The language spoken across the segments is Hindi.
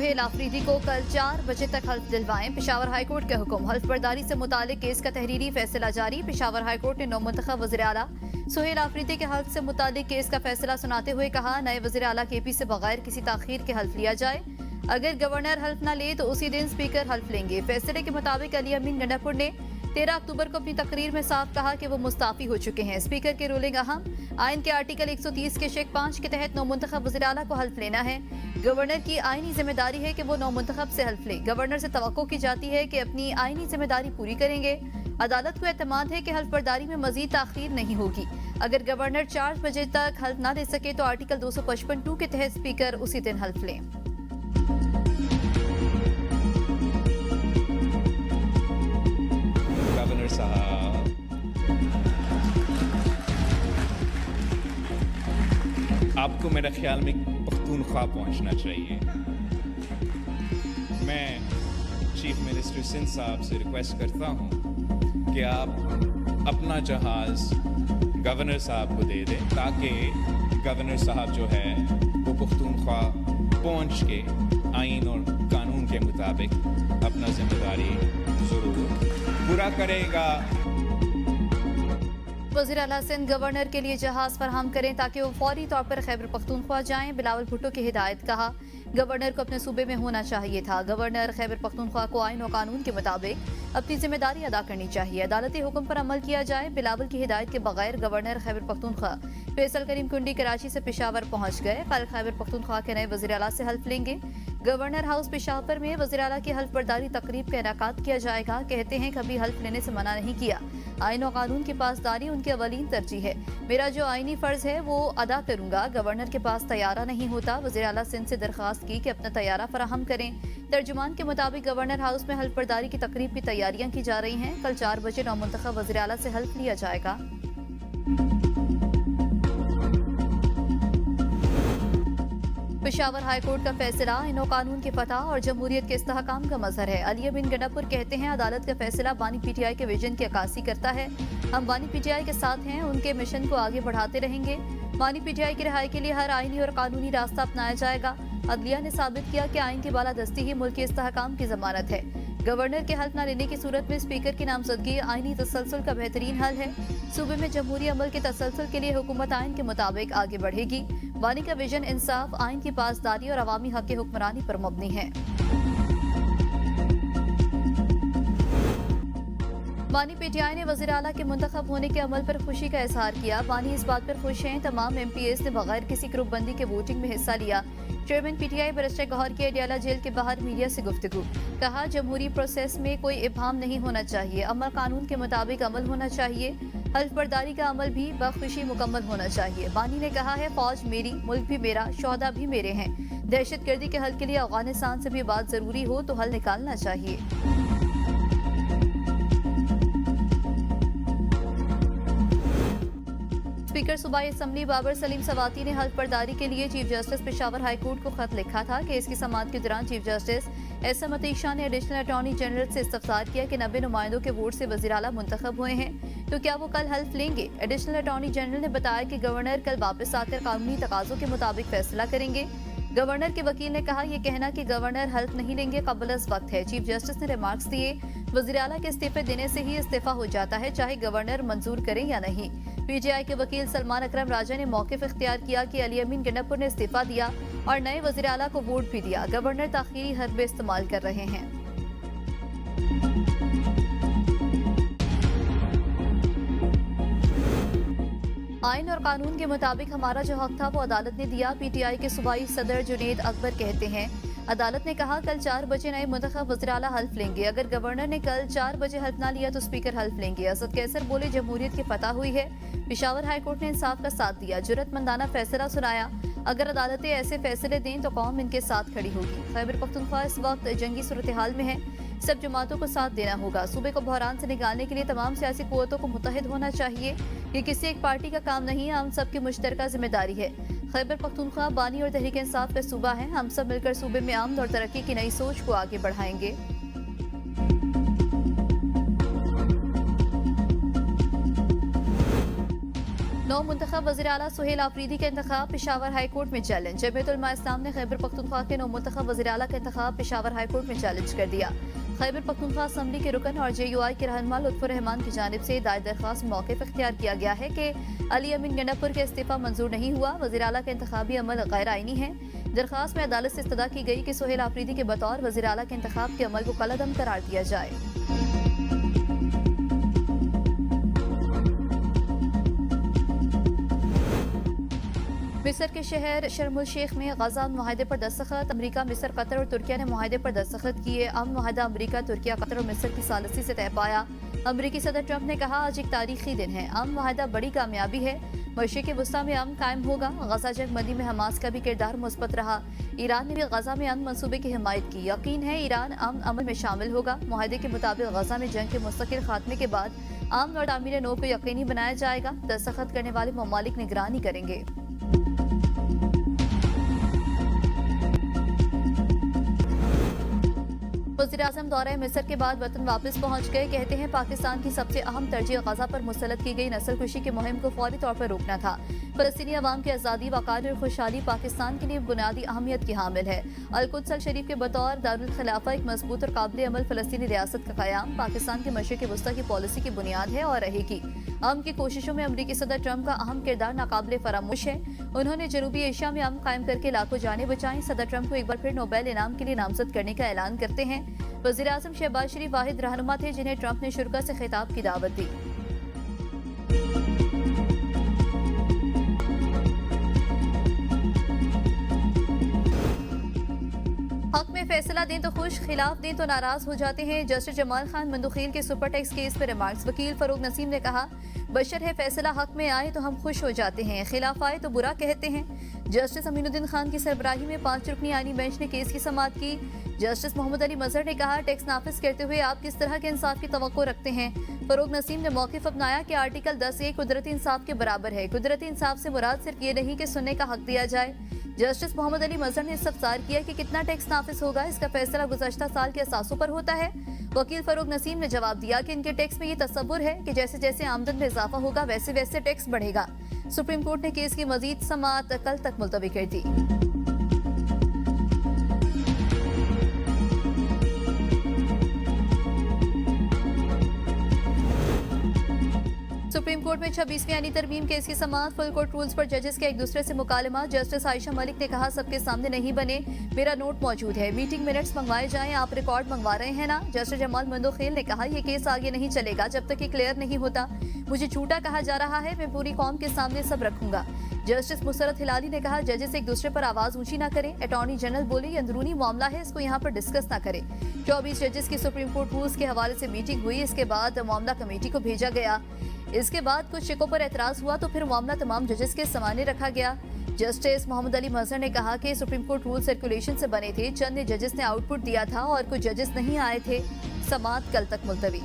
सुहेल आफरीदी को कल 4 बजे तक हल्फ दिलवाएं। पेशावर हाईकोर्ट के हुक्म। हल्फ बर्दारी से मुतालिक केस का तहरीरी फैसला जारी। पेशावर हाईकोर्ट ने नौमुंतखब वज़ीर आला सुहेल आफरीदी के हल्फ से मुतालिक केस का फैसला सुनाते हुए कहा, नए वज़ीर आला केपी से बगैर किसी ताखीर के हल्फ लिया जाए। अगर गवर्नर हल्फ न ले तो उसी दिन स्पीकर हल्फ लेंगे। फैसले के मुताबिक अली अमीन गंडापुर ने 13 अक्टूबर को अपनी तकरीर में साफ कहा कि वो मुस्ताफी हो चुके हैं। स्पीकर की रूलिंग अहम। आइन के आर्टिकल 130 के शेक 5 के तहत नौमुंतखब वज़ीर आला को हल्फ लेना है। गवर्नर की आईनी जिम्मेदारी है कि वो नौमुंतखब से हल्फ ले। गवर्नर से तवक्को की जाती है कि अपनी आईनी जिम्मेदारी पूरी करेंगे। अदालत को एतमाद है कि हल्फ बर्दारी में मजीद ताखीर नहीं होगी। अगर गवर्नर 4 बजे तक हल्फ न दे सके तो आर्टिकल 255(2) के तहत स्पीकर उसी दिन हल्फ लें। गवर्नर साहब, आपको मेरे ख्याल में पख्तूनख्वा पहुंचना चाहिए। मैं चीफ मिनिस्टर सिंध साहब से रिक्वेस्ट करता हूं कि आप अपना जहाज गवर्नर साहब को दे दें ताकि गवर्नर साहब जो है वो पख्तूनख्वा पहुंच के आइन और कानून के मुताबिक अपना जिम्मेदारी जरूर पूरा करेगा। वज़ीर आला सिंध गवर्नर के लिए जहाज फराहम करें ताकि वो फौरी तौर पर खैबर पख्तूनख्वा जाएं। बिलावल भुट्टो की हिदायत। कहा, गवर्नर को अपने सूबे में होना चाहिए था। गवर्नर खैबर पख्तूनख्वा को आइन और कानून के मुताबिक अपनी जिम्मेदारी अदा करनी चाहिए। अदालती हुक्म पर अमल किया जाए। बिलावल की हिदायत के बगैर गवर्नर खैबर पख्तूनख्वा फैसल करीम कुंडी कराची से पेशावर पहुंच गए। कल खैबर पख्तूनख्वा के नए वज़ीर आला से हल्फ लेंगे। गवर्नर हाउस पेशावर में वज़ीर आला की हल्फ बर्दारी तकरीब का इनेकाद किया जाएगा। कहते हैं कभी हल्फ लेने से मना नहीं किया। आइन और कानून की पासदारी उनकी अवलीन तरजीह है। मेरा जो आइनी फर्ज है वो अदा करूंगा। गवर्नर के पास तैयारा नहीं होता। वज़ीर आला सिंध से दरख्वास्त की कि अपना तैयारा फराहम करें। तर्जुमान के मुताबिक गवर्नर हाउस में हल्फ बर्दारी की तकरीब की तैयारियां की जा रही हैं। कल 4 बजे नौमुंतखब वज़ीर आला से हल्फ लिया जाएगा। पेशावर हाईकोर्ट का फैसला आइन और कानून के फतह और जमहूरियत के इस्तेहकाम का मजहर है। अली अमीन गंडापुर कहते हैं, अदालत का फैसला बानी पीटीआई के विजन की अक्कासी करता है। हम बानी पीटीआई के साथ हैं, उनके मिशन को आगे बढ़ाते रहेंगे। बानी पीटीआई की रिहाई के लिए हर आइनी और कानूनी रास्ता अपनाया जाएगा। अदलिया ने साबित किया कि आइन की बालादस्ती ही मुल्क के इस्तेहकाम की जमानत है। गवर्नर के हल्फ न लेने की सूरत में स्पीकर की नामजदगी आइनी तसलसल का बेहतरीन हल है। सूबे में जमहूरी अमल के तसलसल के लिए हुकूमत आइन के मुताबिक आगे बढ़ेगी। बानी का विजन इंसाफ, आइन की पासदारी और अवामी हक हुक्मरानी पर मबनी है। बानी पीटीआई ने वज़ीर आला के मुंतखब होने के अमल पर खुशी का इजहार किया। बानी इस बात पर खुश हैं तमाम MPAs ने बगैर किसी ग्रुपबंदी के वोटिंग में हिस्सा लिया। चेयरमैन पीटीआई बैरिस्टर गौहर की अडियाला जेल के बाहर मीडिया से गुफ्तगू। कहा, जमहूरी प्रोसेस में कोई इब्हाम नहीं होना चाहिए। अमल कानून के मुताबिक अमल होना चाहिए। हल्फ बर्दारी का अमल भी बखुशी मुकम्मल होना चाहिए। बानी ने कहा है, फौज मेरी, मुल्क भी मेरा, शोहदा भी मेरे हैं। दहशतगर्दी के हल के लिए अफगानिस्तान से भी बात जरूरी हो तो हल निकालना चाहिए। स्पीकर सूबाई असम्बली बाबर सलीम सवाती ने हल्फ बर्दारी के लिए चीफ जस्टिस पेशावर हाईकोर्ट को खत लिखा था। केस की समाअत के दौरान chief justice SM Atiq Shah ने एडिशनल अटॉर्नी जनरल से इस्तफसार किया कि 90 नुमाइंदों के वोट से वज़ीर आला मुंतखब हुए हैं, तो क्या वो कल हल्फ लेंगे। एडिशनल अटॉर्नी जनरल ने बताया कि गवर्नर कल वापस आकर कानूनी तकाजों के मुताबिक फैसला करेंगे। गवर्नर के वकील ने कहा, यह कहना कि गवर्नर हल्फ नहीं लेंगे कबल अज़ वक्त है। चीफ जस्टिस ने रिमार्क्स दिए, वज़ीर आला के इस्तीफे देने से ही इस्तीफा हो जाता है, चाहे गवर्नर मंजूर करें या नहीं। पीटीआई के वकील सलमान अकरम राजा ने मौक़िफ़ इख्तियार किया कि अली अमीन गंडापुर ने इस्तीफा दिया और नए वज़ीर आला को वोट भी दिया। गवर्नर ताख़ीरी हरबे इस्तेमाल कर रहे हैं। आइन और कानून के मुताबिक हमारा जो हक था वो अदालत ने दिया। पीटीआई के सूबाई सदर जुनेद अकबर कहते हैं, अदालत ने कहा कल 4 बजे नए मुंतखब वज़ीर आला हल्फ लेंगे। अगर गवर्नर ने कल 4 बजे हल्फ ना लिया तो स्पीकर हल्फ लेंगे। असद कैसर बोले, जमहूरियत की फतह हुई है। पेशावर हाईकोर्ट ने इंसाफ का साथ दिया, जुर्रतमंदाना फैसला सुनाया। अगर अदालतें ऐसे फैसले दें तो कौम इनके साथ खड़ी होगी। खैबर पख्तूनख्वा इस वक्त जंगी सूरत हाल में है। सब जमातों को साथ देना होगा। सूबे को बहरान से निकालने के लिए तमाम सियासी कुव्वतों को मुत्तहिद होना चाहिए। ये किसी एक पार्टी का काम नहीं, हम सब की मुश्तरका जिम्मेदारी है। खैबर पख्तूनख्वा बानी और तहरीक इंसाफ का सूबा है। हम सब मिलकर सूबे में अमन और तरक्की की नई सोच को आगे बढ़ाएंगे। नौमुंतखब वज़ीर आला सुहेल आफरीदी का इंतखाब पेशावर हाई कोर्ट में चैलेंज। जमीयत उलमा इस्लाम ने खैबर पख्तूनख्वा के नौमुंतखब वज़ीर आला का इंतखाब पेशावर हाई कोर्ट में चैलेंज कर दिया। खैबर पख्तूनख्वा असम्बली के रुकन और JUI के रहनुमा लुत्फुर रहमान की जानिब से दायर दरख्वास्त मौक़िफ़ इख्तियार किया गया है कि अली अमीन गंडापुर के इस्तीफ़ा मंजूर नहीं हुआ। वज़ीर आला का इंतखाबी अमल गैर आइनी है। दरख्वास्त में अदालत से इस्तदा की गई कि सुहेल आफरीदी के बतौर वज़ीर आला के इंतखाब के अमल को कलअदम करार दिया जाए। मिस्र के शहर शर्मुल शेख में गजा मुआहदे पर दस्तखत। अमरीका, मिस्र, कतर और तुर्किया ने मुआहदे पर दस्तखत किए। अमन मुआहदा अमरीका, तुर्किया, कतर और मिस्र की सालसी से तय पाया। अमरीकी सदर ट्रंप ने कहा, आज एक तारीखी दिन है। अमन मुआहदा बड़ी कामयाबी है। मशरिक़ वस्ता में अमन कायम होगा। गजा जंग बंदी में हमास का भी किरदार मुस्बत रहा। ईरान ने भी गजा में अमन मंसूबे की हिमायत की। यकीन है ईरान अमन अमल में शामिल होगा। मुआहदे के मुताबिक गजा में जंग के मुस्तकिल खात्मे के बाद अमन और तामीर नौ को यकीनी बनाया जाएगा। दस्तखत करने वाले ममालिक निगरानी करेंगे। वज़ीर-ए-आज़म दौरे मिस्र के बाद वतन वापस पहुंच गए। कहते हैं पाकिस्तान की सबसे अहम तरजीह गजा पर मुसल्लत की गई नस्लकुशी की मुहिम को फौरी तौर पर रोकना था। फ़लस्तीनी अवाम की आज़ादी, वक़ार और खुशहाली पाकिस्तान के लिए बुनियादी अहमियत की हामिल है। अल-कुद्स अल शरीफ के बतौर दारुल खिलाफा एक मजबूत और काबिल अमल फ़लस्तीनी रियासत का क़याम पाकिस्तान के मशरिक़ वस्ता की पॉलिसी की बुनियाद है और रहेगी। अमन की कोशिशों में अमरीकी सदर ट्रंप का अहम किरदार नाकाबिले फरामोश है। उन्होंने जनूबी एशिया में अमन कायम करके लाखों जानें बचाई। सदर ट्रंप को एक बार फिर नोबेल इनाम के लिए नामजद करने का ऐलान करते हैं। वज़ीर-ए-आज़म शहबाज शरीफ वाहिद रहनुमा थे जिन्हें ट्रंप ने शुरा से खिताब की दावत दी। हक में फैसला दें तो खुश, खिलाफ दें तो नाराज हो जाते हैं। जस्टिस जमाल खान मंदुखील के सुपर टैक्स केस पर रिमार्क्स। वकील फरूक नसीम ने कहा, बशर है फैसला हक में आए तो हम खुश हो जाते हैं, खिलाफ आए तो बुरा कहते हैं। जस्टिस अमीनुद्दीन खान की सरबराही में 5 रुकनी आईनी बेंच ने केस की समाअत की। जस्टिस मोहम्मद अली मजहर ने कहा, टैक्स नाफिज करते हुए आप किस तरह के इंसाफ की तवक्को रखते हैं। फरूक नसीम ने मौक़िफ़ अपनाया कि आर्टिकल 10A कुदरती इंसाफ के बराबर है। कुदरती इंसाफ से मुराद सिर्फ ये नहीं कि सुनने का हक दिया जाए। जस्टिस मोहम्मद अली मजहर ने इस्तफसार किया कि कितना टैक्स नाफिज होगा, इसका फैसला गुज़श्ता साल के असासों पर होता है। वकील फरूक नसीम ने जवाब दिया कि इनके टैक्स में ये तसव्वुर है कि जैसे जैसे आमदन में इजाफा होगा वैसे वैसे टैक्स बढ़ेगा। सुप्रीम कोर्ट ने केस की मजीद समाअत कल तक मुलतवी कर दी। सुप्रीम कोर्ट में 26वीं आईनी तरमीम केस की समाअत। फुल कोर्ट रूल्स पर जजेस के एक दूसरे से मुकालमा। जस्टिस आयशा मलिक ने कहा, सबके सामने नहीं बने, मेरा नोट मौजूद है, मीटिंग मिनट्स मंगवाए जाएं, आप रिकॉर्ड मंगवा रहे हैं ना। जस्टिस जमाल मंदुखील ने कहा, यह केस आगे नहीं चलेगा जब तक ये क्लियर नहीं होता। मुझे झूठा कहा जा रहा है, मैं पूरी कौम के सामने सब रखूंगा। जस्टिस मुसरत हिलाली ने कहा, जजेस एक दूसरे पर आवाज ऊंची ना करें। अटॉर्नी जनरल बोले, ये अंदरूनी मामला है, इसको यहाँ पर डिस्कस ना करें। 24 जजेस की सुप्रीम कोर्ट रूल्स के हवाले से मीटिंग हुई। इसके बाद मामला कमेटी को भेजा गया। इसके बाद कुछ शिकों पर एतराज हुआ तो फिर मामला तमाम जजेस के सामने रखा गया। जस्टिस मोहम्मद अली मजहर ने कहा कि सुप्रीम कोर्ट रूल सर्कुलेशन से बने थे, चंद जजेस ने आउटपुट दिया था और कुछ जजेस नहीं आए थे। समाअत कल तक मुलतवी।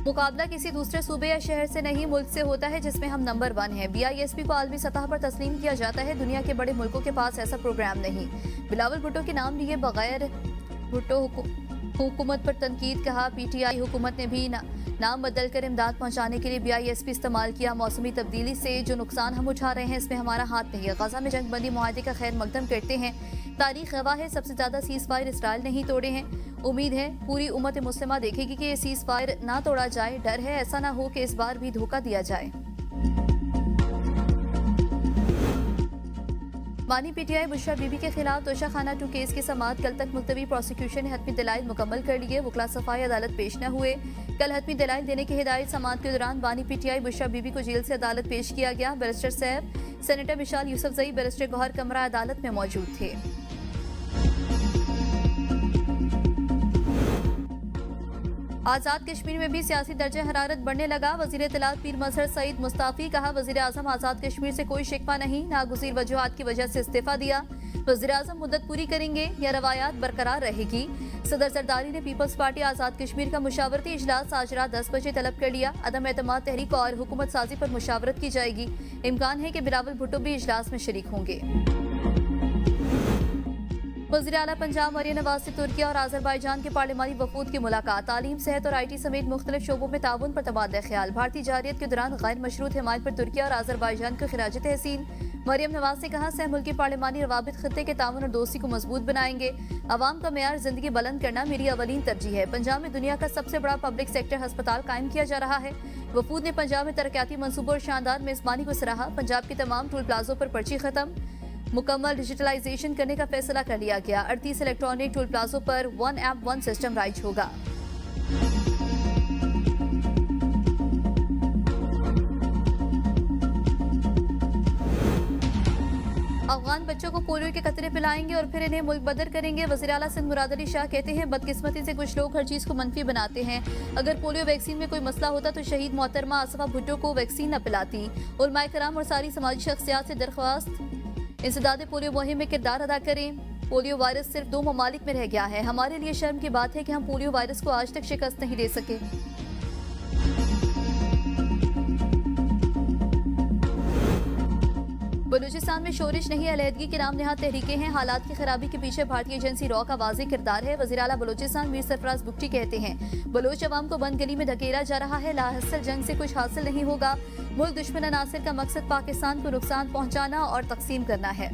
मुकाबला किसी दूसरे सूबे या शहर से नहीं, मुल्क से होता है जिसमें हम नंबर 1 हैं। BISP को आलमी सतह पर तस्लीम किया जाता है। दुनिया के बड़े मुल्कों के पास ऐसा प्रोग्राम नहीं। बिलावल भुट्टो के नाम लिए बगैर भुट्टो हुकूमत पर तनकीद। कहा, PTI हुकूमत ने भी नाम बदल कर इमदाद पहुंचाने के लिए BISP इस्तेमाल किया। मौसमी तब्दीली से जो नुकसान हम उठा रहे हैं इसमें हमारा हाथ नहीं है। गजा में जंग बंदी मुआहदे का खैर मकदम करते हैं। तारीख गवाह है, सबसे ज्यादा सीज फायर इसराइल नहीं तोड़े हैं। उम्मीद है पूरी उम्मत मुस्लिमा देखेगी कि ये सीज फायर ना तोड़ा जाए। डर है ऐसा ना हो कि इस बार भी धोखा दिया जाए। बानी PTI बुशरा बीबी के खिलाफ तोशा खाना 2 केस की समाअत कल तक मुलतवी। प्रोसिक्यूशन ने हतमी दलाइल मुकम्मल कर लिए। वकला सफाई अदालत पेश न हुए। कल हतमी दलाइल देने की हिदायत। समाअत के दौरान बानी PTI बुशरा बीबी को जेल से अदालत पेश किया गया। Barrister Saif, senator Mishal Yousafzai, barrister Gohar कमरा अदालत में मौजूद थे। आज़ाद कश्मीर में भी सियासी दर्जा हरारत बढ़ने लगा। वज़ीर इत्तलात पीर मजहर सईद मुस्ताफी। कहा, वज़ीर आज़म आज़ाद कश्मीर से कोई शिकवा नहीं, नागुज़ीर वजूहात की वजह से इस्तीफा दिया। वज़ीर आज़म मुद्दत पूरी करेंगे या रवायात बरकरार रहेगी। सदर जरदारी ने पीपल्स पार्टी आज़ाद कश्मीर का मुशावरती इजलास आज रात 10 बजे तलब कर लिया। अदम एतमाद तहरीक और हुकूमत साजी पर मुशावरत की जाएगी। इम्कान है कि बिलावल भुट्टो भी इजलास में शरीक होंगे। वज़ीर आला पंजाब मरियम नवाज से तुर्किया और आज़रबाईजान के पार्लिमानी वफूद की मुलाकात। तालीम, सेहत और IT समेत मुख्तलिफ शोबों में ताउन पर तबादला ख्याल। भारतीय जारियत के दौरान गैर मशरूत हिमायत पर तुर्किया और आज़रबाईजान को खिराज तहसीन। मरियम नवाज ने कहा, सह मुल्की पार्लिमानी रवाबित खत्ते के ताउन और दोस्ती को मजबूत बनाएंगे। अवाम का मेयार जिंदगी बुलंद करना मेरी अवलीन तरजीह है। पंजाब में दुनिया का सबसे बड़ा पब्लिक सेक्टर अस्पताल कायम किया जा रहा है। वफूद ने पंजाब में तरक्याती मंसूबों और शानदार मेजबानी को सराहा। पंजाब के तमाम टूल प्लाजों पर पर्ची खत्म। मुकम्मल डिजिटलाइजेशन करने का फैसला कर लिया गया। 38 इलेक्ट्रॉनिक टोल प्लाजों पर 1 ऐप 1 सिस्टम राइज होगा। अफगान बच्चों को पोलियो के कतरे पिलाएंगे और फिर इन्हें मुल्क बदर करेंगे। वज़ीर आला सिंध मुराद अली शाह कहते हैं, बदकिस्मती से कुछ लोग हर चीज को मनफी बनाते हैं। अगर पोलियो वैक्सीन में कोई मसला होता तो शहीद मोहतरमा आसफा भुट्टो को वैक्सीन न पिलाती। उलमाए कराम और सारी समाजी शख्सियात से दरख्वास्त, इंसदाद पोलियो मुहिम में किरदार अदा करें। पोलियो वायरस सिर्फ 2 ममालिक में रह गया है। हमारे लिए शर्म की बात है कि हम पोलियो वायरस को आज तक शिकस्त नहीं दे सके। बलूचिस्तान में शोरिश नहीं, अलहदगी के नाम नेहाद तहरीकें हैं। हालात की खराबी के पीछे भारतीय एजेंसी रॉ का वाज़ेह किरदार है। वज़ीर आला बलूचिस्तान मीर सरफराज बुगटी कहते हैं, बलोच अवाम को बंद गली में धकेला जा रहा है। लाहसल जंग से कुछ हासिल नहीं होगा। मुल्क दुश्मन अनासिर का मकसद पाकिस्तान को नुकसान पहुंचाना और तकसीम करना है।